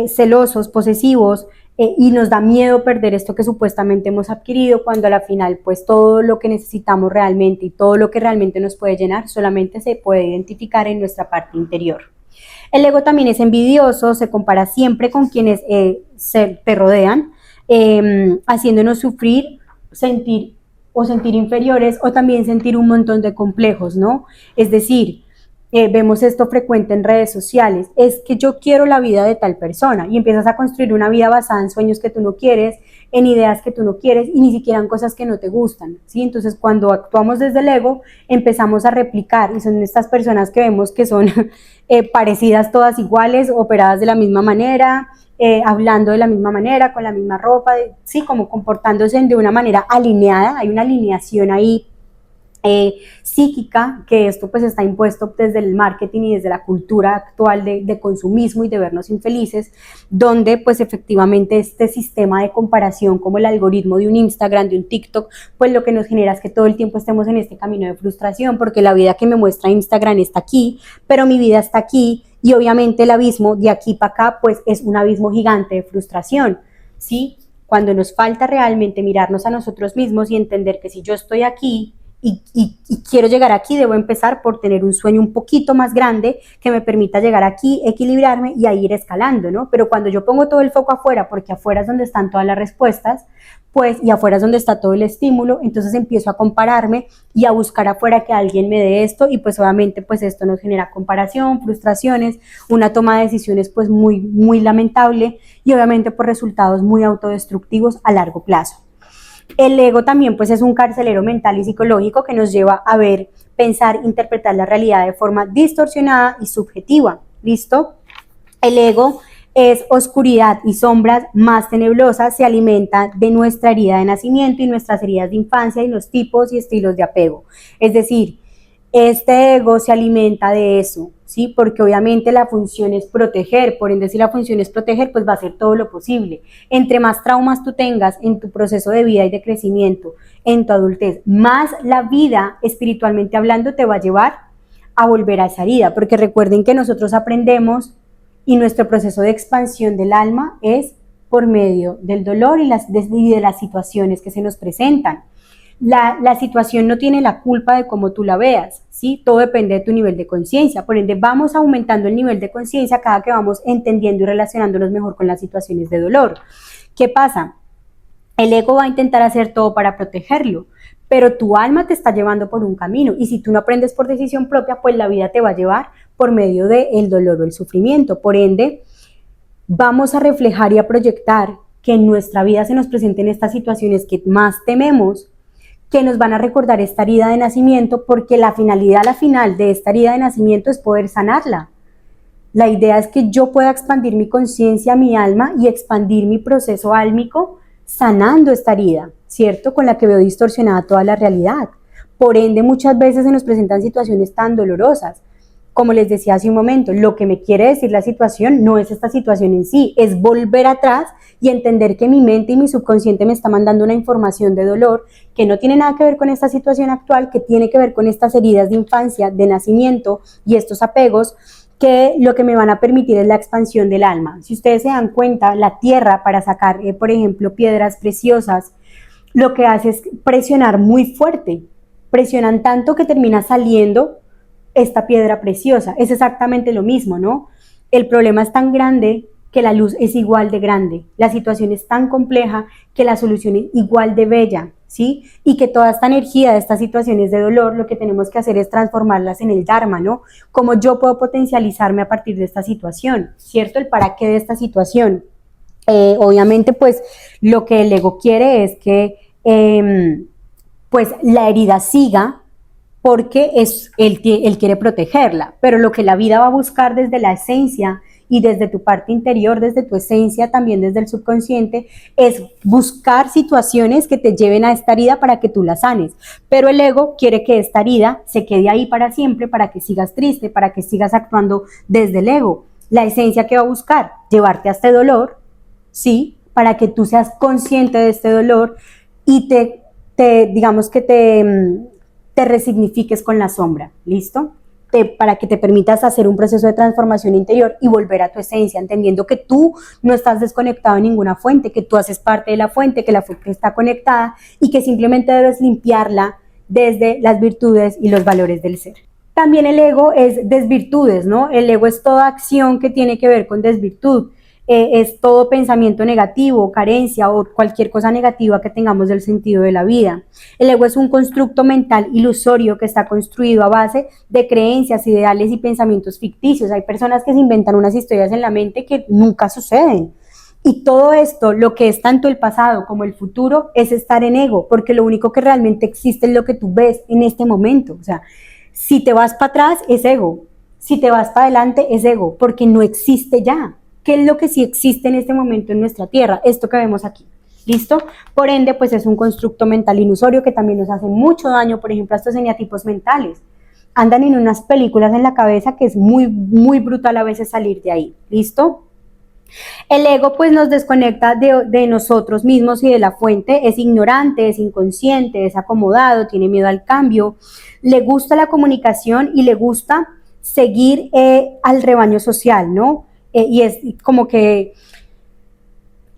celosos, posesivos, y nos da miedo perder esto que supuestamente hemos adquirido, cuando a la final pues todo lo que necesitamos realmente y todo lo que realmente nos puede llenar solamente se puede identificar en nuestra parte interior. El ego también es envidioso, se compara siempre con quienes te rodean, haciéndonos sufrir, sentir inferiores, o también sentir un montón de complejos, ¿no? Es decir, vemos esto frecuente en redes sociales, es que yo quiero la vida de tal persona, y empiezas a construir una vida basada en sueños que tú no quieres, en ideas que tú no quieres y ni siquiera en cosas que no te gustan, ¿sí? Entonces cuando actuamos desde el ego empezamos a replicar, y son estas personas que vemos que son parecidas, todas iguales, operadas de la misma manera, hablando de la misma manera, con la misma ropa, sí, como comportándose de una manera alineada. Hay una alineación ahí psíquica, que esto pues está impuesto desde el marketing y desde la cultura actual de consumismo y de vernos infelices, donde pues efectivamente este sistema de comparación, como el algoritmo de un Instagram, de un TikTok, pues lo que nos genera es que todo el tiempo estemos en este camino de frustración, porque la vida que me muestra Instagram está aquí, pero mi vida está aquí, y obviamente el abismo de aquí para acá pues es un abismo gigante de frustración, ¿sí? Cuando nos falta realmente mirarnos a nosotros mismos y entender que si yo estoy aquí y quiero llegar aquí, debo empezar por tener un sueño un poquito más grande que me permita llegar aquí, equilibrarme y a ir escalando, ¿no? Pero cuando yo pongo todo el foco afuera, porque afuera es donde están todas las respuestas, pues, y afuera es donde está todo el estímulo, entonces empiezo a compararme y a buscar afuera que alguien me dé esto, y pues obviamente pues esto nos genera comparación, frustraciones, una toma de decisiones pues muy lamentable, y obviamente por resultados muy autodestructivos a largo plazo. El ego también pues es un carcelero mental y psicológico que nos lleva a ver, pensar, interpretar la realidad de forma distorsionada y subjetiva. ¿Listo? El ego es oscuridad y sombras más tenebrosas, se alimenta de nuestra herida de nacimiento y nuestras heridas de infancia y los tipos y estilos de apego. Es decir, este ego se alimenta de eso, ¿sí? Porque obviamente la función es proteger, por ende si la función es proteger, pues va a hacer todo lo posible. Entre más traumas tú tengas en tu proceso de vida y de crecimiento, en tu adultez, más la vida espiritualmente hablando te va a llevar a volver a esa herida, porque recuerden que nosotros aprendemos y nuestro proceso de expansión del alma es por medio del dolor y de las situaciones que se nos presentan. La situación no tiene la culpa de cómo tú la veas, ¿sí? Todo depende de tu nivel de conciencia, por ende vamos aumentando el nivel de conciencia cada que vamos entendiendo y relacionándonos mejor con las situaciones de dolor. ¿Qué pasa? El ego va a intentar hacer todo para protegerlo, pero tu alma te está llevando por un camino, y si tú no aprendes por decisión propia, pues la vida te va a llevar por medio del dolor o el sufrimiento. Por ende, vamos a reflejar y a proyectar que en nuestra vida se nos presenten estas situaciones que más tememos, que nos van a recordar esta herida de nacimiento, porque la final de esta herida de nacimiento es poder sanarla. La idea es que yo pueda expandir mi conciencia, mi alma, y expandir mi proceso álmico sanando esta herida, ¿cierto? Con la que veo distorsionada toda la realidad. Por ende, muchas veces se nos presentan situaciones tan dolorosas. Como les decía hace un momento, lo que me quiere decir la situación no es esta situación en sí, es volver atrás y entender que mi mente y mi subconsciente me está mandando una información de dolor que no tiene nada que ver con esta situación actual, que tiene que ver con estas heridas de infancia, de nacimiento y estos apegos, que lo que me van a permitir es la expansión del alma. Si ustedes se dan cuenta, la tierra para sacar, por ejemplo, piedras preciosas, lo que hace es presionar muy fuerte, presionan tanto que termina saliendo esta piedra preciosa. Es exactamente lo mismo, ¿no? El problema es tan grande que la luz es igual de grande, la situación es tan compleja que la solución es igual de bella, ¿sí? Y que toda esta energía de estas situaciones de dolor, lo que tenemos que hacer es transformarlas en el Dharma, ¿no? Cómo yo puedo potencializarme a partir de esta situación, ¿cierto? El para qué de esta situación. Obviamente, pues, lo que el ego quiere es que, pues, la herida siga, porque él quiere protegerla, pero lo que la vida va a buscar desde la esencia y desde tu parte interior, desde tu esencia, también desde el subconsciente, es buscar situaciones que te lleven a esta herida para que tú la sanes. Pero el ego quiere que esta herida se quede ahí para siempre, para que sigas triste, para que sigas actuando desde el ego. La esencia que va a buscar, llevarte a este dolor, ¿sí? Para que tú seas consciente de este dolor y digamos que te resignifiques con la sombra, ¿listo? Para que te permitas hacer un proceso de transformación interior y volver a tu esencia, entendiendo que tú no estás desconectado de ninguna fuente, que tú haces parte de la fuente, que la fuente está conectada y que simplemente debes limpiarla desde las virtudes y los valores del ser. También el ego es desvirtudes, ¿no? El ego es toda acción que tiene que ver con desvirtud. Es todo pensamiento negativo, carencia o cualquier cosa negativa que tengamos del sentido de la vida. El ego es un constructo mental ilusorio que está construido a base de creencias, ideales y pensamientos ficticios. Hay personas que se inventan unas historias en la mente que nunca suceden. Y todo esto, lo que es tanto el pasado como el futuro, es estar en ego, porque lo único que realmente existe es lo que tú ves en este momento. O sea, si te vas para atrás es ego, si te vas para adelante es ego, porque no existe ya. ¿Qué es lo que sí existe en este momento en nuestra tierra? Esto que vemos aquí, ¿listo? Por ende, pues es un constructo mental ilusorio que también nos hace mucho daño, por ejemplo, a estos eneatipos mentales. Andan en unas películas en la cabeza que es muy brutal a veces salir de ahí, ¿listo? El ego pues nos desconecta de nosotros mismos y de la fuente, es ignorante, es inconsciente, es acomodado, tiene miedo al cambio, le gusta la comunicación y le gusta seguir al rebaño social, ¿no? Y es como que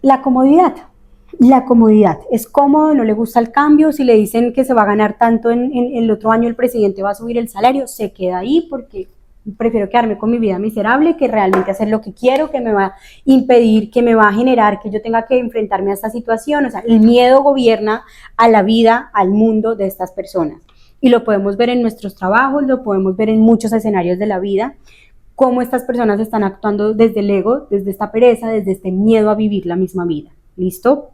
la comodidad, es cómodo, no le gusta el cambio. Si le dicen que se va a ganar tanto en el otro año, el presidente va a subir el salario, se queda ahí porque prefiero quedarme con mi vida miserable que realmente hacer lo que quiero, que me va a impedir, que me va a generar que yo tenga que enfrentarme a esta situación. O sea, el miedo gobierna a la vida, al mundo de estas personas. Y lo podemos ver en nuestros trabajos, lo podemos ver en muchos escenarios de la vida, cómo estas personas están actuando desde el ego, desde esta pereza, desde este miedo a vivir la misma vida. ¿Listo?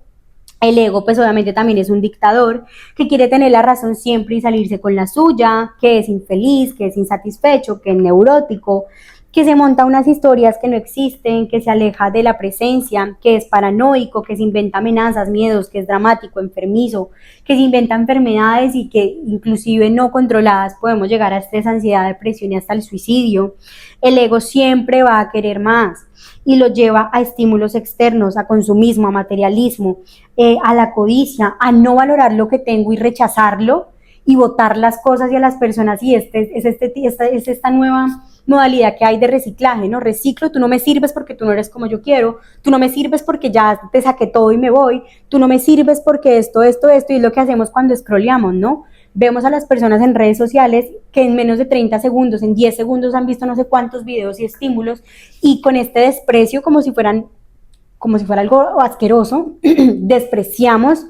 El ego, pues obviamente también es un dictador que quiere tener la razón siempre y salirse con la suya, que es infeliz, que es insatisfecho, que es neurótico, que se monta unas historias que no existen, que se aleja de la presencia, que es paranoico, que se inventa amenazas, miedos, que es dramático, enfermizo, que se inventa enfermedades y que inclusive no controladas podemos llegar a estrés, ansiedad, depresión y hasta el suicidio. El ego siempre va a querer más y lo lleva a estímulos externos, a consumismo, a materialismo, a la codicia, a no valorar lo que tengo y rechazarlo y botar las cosas y a las personas. Y es esta nueva modalidad que hay de reciclaje, ¿no? Reciclo, tú no me sirves porque tú no eres como yo quiero, tú no me sirves porque ya te saqué todo y me voy, tú no me sirves porque esto, y es lo que hacemos cuando scrolleamos, ¿no? Vemos a las personas en redes sociales que en menos de 30 segundos, en 10 segundos han visto no sé cuántos videos y estímulos, y con este desprecio como si fuera algo asqueroso, despreciamos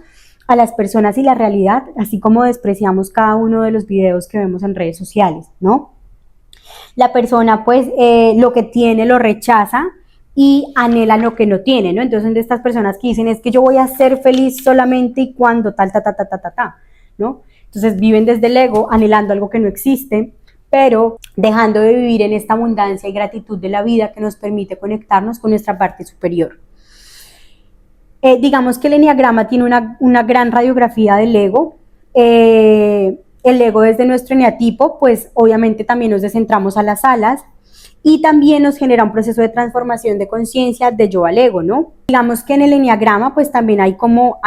a las personas y la realidad, así como despreciamos cada uno de los videos que vemos en redes sociales, ¿no? La persona pues lo que tiene lo rechaza y anhela lo que no tiene, ¿no? Entonces, de estas personas que dicen es que yo voy a ser feliz solamente y cuando tal, ¿no? Entonces viven desde el ego, anhelando algo que no existe, pero dejando de vivir en esta abundancia y gratitud de la vida que nos permite conectarnos con nuestra parte superior. Digamos que el eneagrama tiene una gran radiografía del ego. El ego desde nuestro eneatipo, pues obviamente también nos descentramos a las alas y también nos genera un proceso de transformación de conciencia de yo al ego, ¿no? Digamos que en el eneagrama pues también hay como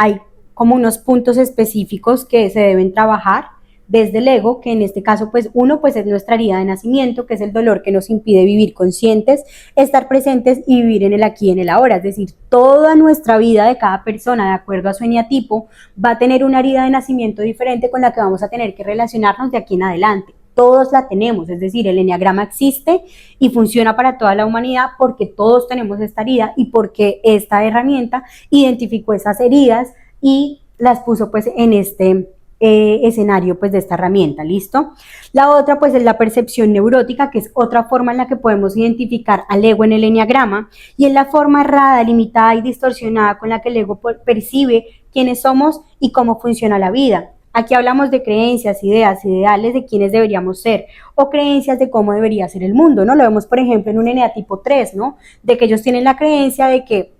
unos puntos específicos que se deben trabajar desde el ego, que en este caso pues uno pues es nuestra herida de nacimiento, que es el dolor que nos impide vivir conscientes, estar presentes y vivir en el aquí y en el ahora, es decir, toda nuestra vida de cada persona de acuerdo a su eneatipo va a tener una herida de nacimiento diferente con la que vamos a tener que relacionarnos de aquí en adelante. Todos la tenemos, es decir, el eneagrama existe y funciona para toda la humanidad porque todos tenemos esta herida y porque esta herramienta identificó esas heridas y las puso pues en este escenario pues de esta herramienta, ¿listo? La otra pues es la percepción neurótica, que es otra forma en la que podemos identificar al ego en el eneagrama, y es la forma errada, limitada y distorsionada con la que el ego percibe quiénes somos y cómo funciona la vida. Aquí hablamos de creencias, ideas, ideales de quiénes deberíamos ser o creencias de cómo debería ser el mundo, ¿no? Lo vemos por ejemplo en un eneatipo 3, ¿no? De que ellos tienen la creencia de que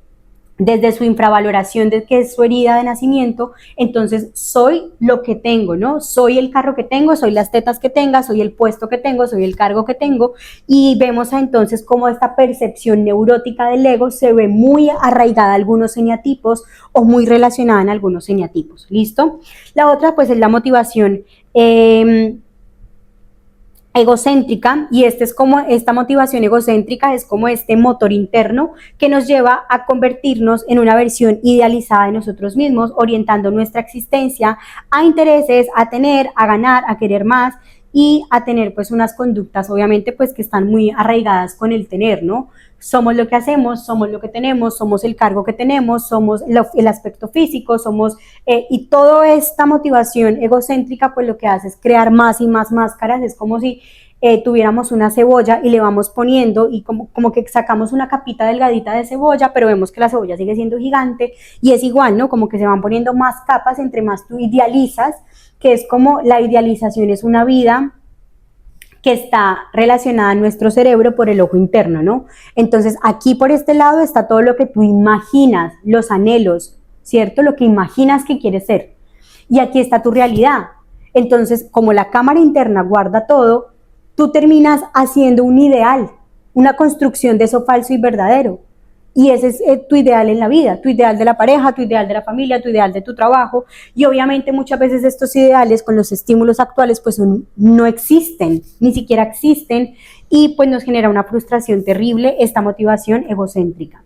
desde su infravaloración de que es su herida de nacimiento, entonces soy lo que tengo, ¿no? Soy el carro que tengo, soy las tetas que tenga, soy el puesto que tengo, soy el cargo que tengo, y vemos entonces cómo esta percepción neurótica del ego se ve muy arraigada a algunos eneatipos o muy relacionada en algunos eneatipos, ¿listo? La otra pues es la motivación egocéntrica, y esta motivación egocéntrica es como este motor interno que nos lleva a convertirnos en una versión idealizada de nosotros mismos, orientando nuestra existencia a intereses, a tener, a ganar, a querer más y a tener pues unas conductas obviamente pues que están muy arraigadas con el tener, ¿no? Somos lo que hacemos, somos lo que tenemos, somos el cargo que tenemos, somos el aspecto físico, y toda esta motivación egocéntrica pues lo que hace es crear más y más máscaras. Es como si tuviéramos una cebolla y le vamos poniendo y como que sacamos una capita delgadita de cebolla, pero vemos que la cebolla sigue siendo gigante, y es igual, ¿no? Como que se van poniendo más capas entre más tú idealizas, que es como la idealización es una vida que está relacionada a nuestro cerebro por el ojo interno, ¿no? Entonces, aquí por este lado está todo lo que tú imaginas, los anhelos, ¿cierto? Lo que imaginas que quieres ser. Y aquí está tu realidad. Entonces, como la cámara interna guarda todo, tú terminas haciendo un ideal, una construcción de eso falso y verdadero. Y ese es tu ideal en la vida, tu ideal de la pareja, tu ideal de la familia, tu ideal de tu trabajo. Y obviamente muchas veces estos ideales con los estímulos actuales pues no existen, ni siquiera existen, y pues nos genera una frustración terrible esta motivación egocéntrica.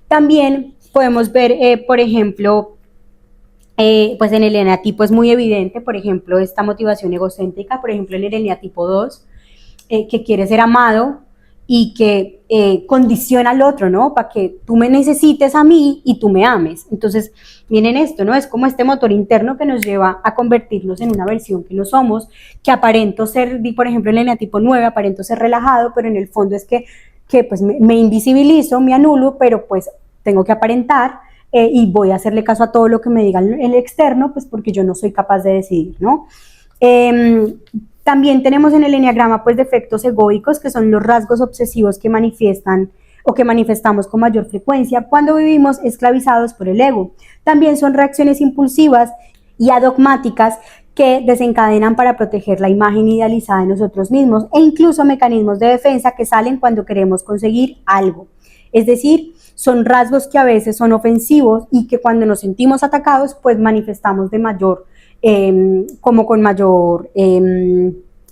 También podemos ver, por ejemplo, pues en el eneatipo es muy evidente, por ejemplo, esta motivación egocéntrica, por ejemplo en el eneatipo 2, que quiere ser amado y que condiciona al otro, ¿no? Para que tú me necesites a mí y tú me ames. Entonces, miren esto, ¿no? Es como este motor interno que nos lleva a convertirnos en una versión que no somos, que aparento ser, por ejemplo, el eneatipo 9, aparento ser relajado, pero en el fondo es que pues me invisibilizo, me anulo, pero pues tengo que aparentar y voy a hacerle caso a todo lo que me diga el externo, pues porque yo no soy capaz de decidir, ¿no? También tenemos en el eneagrama pues defectos egoicos, que son los rasgos obsesivos que manifiestan o que manifestamos con mayor frecuencia cuando vivimos esclavizados por el ego. También son reacciones impulsivas y adogmáticas que desencadenan para proteger la imagen idealizada de nosotros mismos e incluso mecanismos de defensa que salen cuando queremos conseguir algo. Es decir, son rasgos que a veces son ofensivos y que cuando nos sentimos atacados pues manifestamos de mayor como con mayor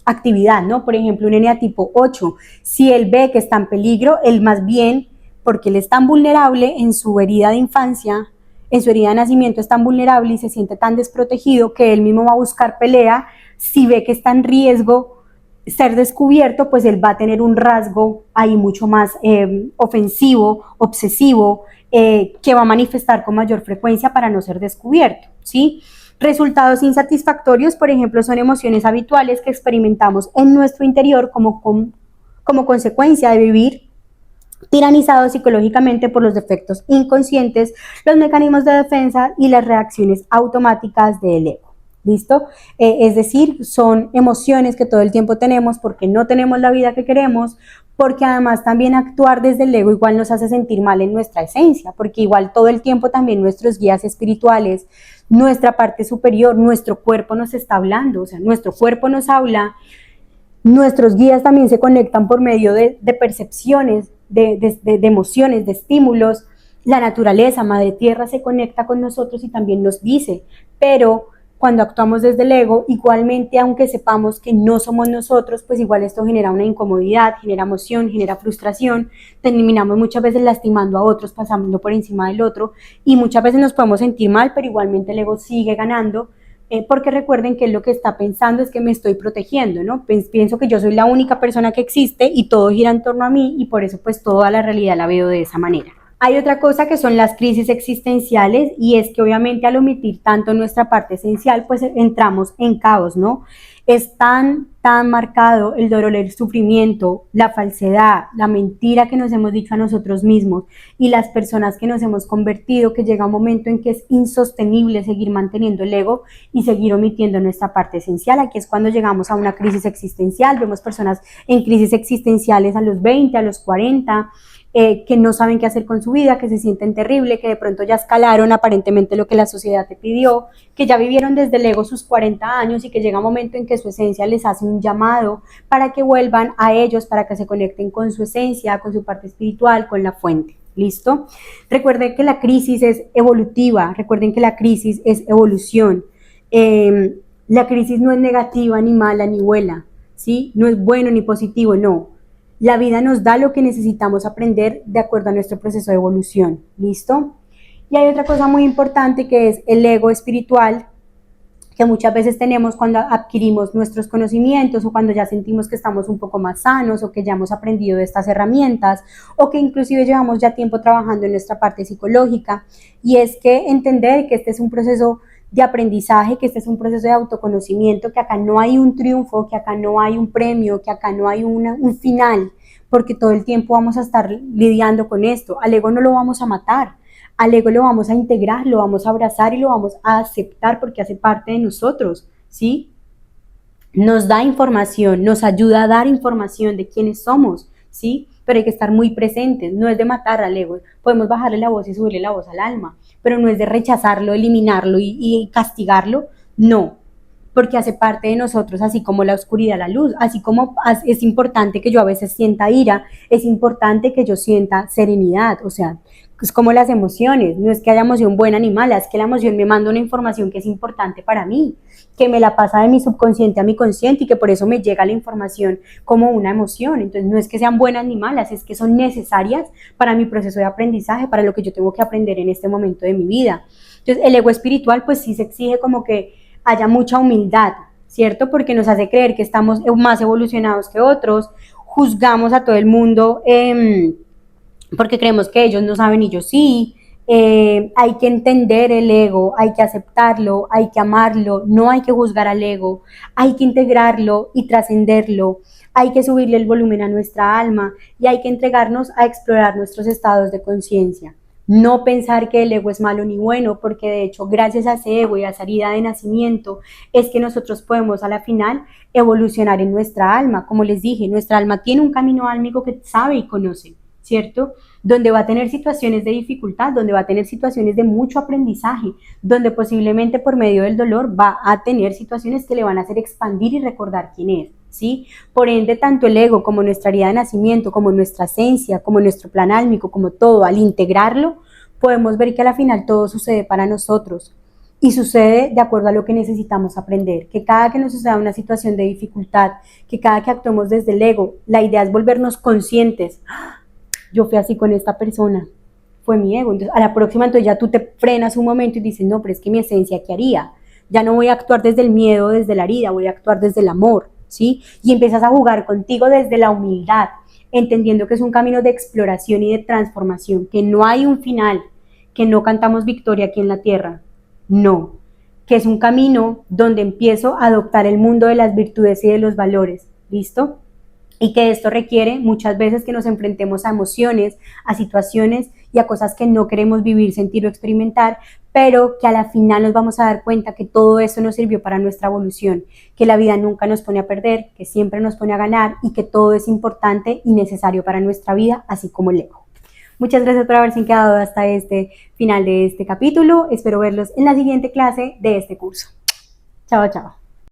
actividad, ¿no? Por ejemplo, un eneatipo 8, si él ve que está en peligro, él más bien, porque él es tan vulnerable en su herida de infancia, en su herida de nacimiento es tan vulnerable y se siente tan desprotegido que él mismo va a buscar pelea. Si ve que está en riesgo ser descubierto, pues él va a tener un rasgo ahí mucho más ofensivo, obsesivo, que va a manifestar con mayor frecuencia para no ser descubierto, ¿sí? Resultados insatisfactorios, por ejemplo, son emociones habituales que experimentamos en nuestro interior como consecuencia de vivir tiranizados psicológicamente por los defectos inconscientes, los mecanismos de defensa y las reacciones automáticas del ego. ¿Listo? Es decir, son emociones que todo el tiempo tenemos porque no tenemos la vida que queremos, porque además también actuar desde el ego igual nos hace sentir mal en nuestra esencia, porque igual todo el tiempo también nuestros guías espirituales, nuestra parte superior, nuestro cuerpo nos está hablando, o sea, nuestro cuerpo nos habla, nuestros guías también se conectan por medio de percepciones, de emociones, de estímulos, la naturaleza, Madre Tierra se conecta con nosotros y también nos dice, pero cuando actuamos desde el ego, igualmente, aunque sepamos que no somos nosotros, pues igual esto genera una incomodidad, genera emoción, genera frustración, terminamos muchas veces lastimando a otros, pasando por encima del otro, y muchas veces nos podemos sentir mal, pero igualmente el ego sigue ganando, porque recuerden que lo que está pensando es que me estoy protegiendo, ¿no? Pienso que yo soy la única persona que existe y todo gira en torno a mí, y por eso pues toda la realidad la veo de esa manera. Hay otra cosa que son las crisis existenciales, y es que obviamente al omitir tanto nuestra parte esencial, pues entramos en caos, ¿no? Es tan marcado el dolor, el sufrimiento, la falsedad, la mentira que nos hemos dicho a nosotros mismos y las personas que nos hemos convertido, que llega un momento en que es insostenible seguir manteniendo el ego y seguir omitiendo nuestra parte esencial. Aquí es cuando llegamos a una crisis existencial. Vemos personas en crisis existenciales a los 20, a los 40, que no saben qué hacer con su vida, que se sienten terrible, que de pronto ya escalaron aparentemente lo que la sociedad te pidió, que ya vivieron desde el ego sus 40 años y que llega un momento en que su esencia les hace un llamado para que vuelvan a ellos, para que se conecten con su esencia, con su parte espiritual, con la fuente. ¿Listo? Recuerden que la crisis es evolutiva, recuerden que la crisis es evolución. La crisis no es negativa, ni mala, ni buena, ¿sí? No es bueno ni positivo, no. La vida nos da lo que necesitamos aprender de acuerdo a nuestro proceso de evolución, ¿listo? Y hay otra cosa muy importante que es el ego espiritual, que muchas veces tenemos cuando adquirimos nuestros conocimientos o cuando ya sentimos que estamos un poco más sanos o que ya hemos aprendido de estas herramientas o que inclusive llevamos ya tiempo trabajando en nuestra parte psicológica, y es que entender que este es un proceso de aprendizaje, que este es un proceso de autoconocimiento, que acá no hay un triunfo, que acá no hay un premio, que acá no hay un final, porque todo el tiempo vamos a estar lidiando con esto. Al ego no lo vamos a matar, al ego lo vamos a integrar, lo vamos a abrazar y lo vamos a aceptar porque hace parte de nosotros, ¿sí? Nos da información, nos ayuda a dar información de quiénes somos, ¿sí? Pero hay que estar muy presentes, no es de matar al ego, podemos bajarle la voz y subirle la voz al alma, pero no es de rechazarlo, eliminarlo y castigarlo, no, porque hace parte de nosotros, así como la oscuridad, la luz, así como es importante que yo a veces sienta ira, es importante que yo sienta serenidad, o sea, es como las emociones, no es que haya emoción buena ni mala, es que la emoción me manda una información que es importante para mí, que me la pasa de mi subconsciente a mi consciente y que por eso me llega la información como una emoción. Entonces no es que sean buenas ni malas, es que son necesarias para mi proceso de aprendizaje, para lo que yo tengo que aprender en este momento de mi vida. Entonces el ego espiritual pues sí se exige como que haya mucha humildad, ¿cierto? Porque nos hace creer que estamos más evolucionados que otros, juzgamos a todo el mundo porque creemos que ellos no saben y yo sí. Hay que entender el ego, hay que aceptarlo, hay que amarlo, no hay que juzgar al ego, hay que integrarlo y trascenderlo, hay que subirle el volumen a nuestra alma y hay que entregarnos a explorar nuestros estados de conciencia. No pensar que el ego es malo ni bueno, porque de hecho gracias a ese ego y a esa herida de nacimiento es que nosotros podemos a la final evolucionar en nuestra alma. Como les dije, nuestra alma tiene un camino álmico que sabe y conoce, ¿cierto? Donde va a tener situaciones de dificultad, donde va a tener situaciones de mucho aprendizaje, donde posiblemente por medio del dolor va a tener situaciones que le van a hacer expandir y recordar quién es, ¿sí? Por ende, tanto el ego como nuestra herida de nacimiento, como nuestra esencia, como nuestro plan álmico, como todo, al integrarlo, podemos ver que a la final todo sucede para nosotros. Y sucede de acuerdo a lo que necesitamos aprender, que cada que nos suceda una situación de dificultad, que cada que actuemos desde el ego, la idea es volvernos conscientes. Yo fui así con esta persona, fue mi ego. Entonces, a la próxima, entonces ya tú te frenas un momento y dices, no, pero es que mi esencia, ¿qué haría? Ya no voy a actuar desde el miedo, desde la herida, voy a actuar desde el amor, ¿sí? Y empiezas a jugar contigo desde la humildad, entendiendo que es un camino de exploración y de transformación, que no hay un final, que no cantamos victoria aquí en la tierra, no, que es un camino donde empiezo a adoptar el mundo de las virtudes y de los valores, ¿listo? Y que esto requiere muchas veces que nos enfrentemos a emociones, a situaciones y a cosas que no queremos vivir, sentir o experimentar, pero que a la final nos vamos a dar cuenta que todo eso nos sirvió para nuestra evolución, que la vida nunca nos pone a perder, que siempre nos pone a ganar y que todo es importante y necesario para nuestra vida, así como el ego. Muchas gracias por haberse quedado hasta este final de este capítulo. Espero verlos en la siguiente clase de este curso. Chao, chao.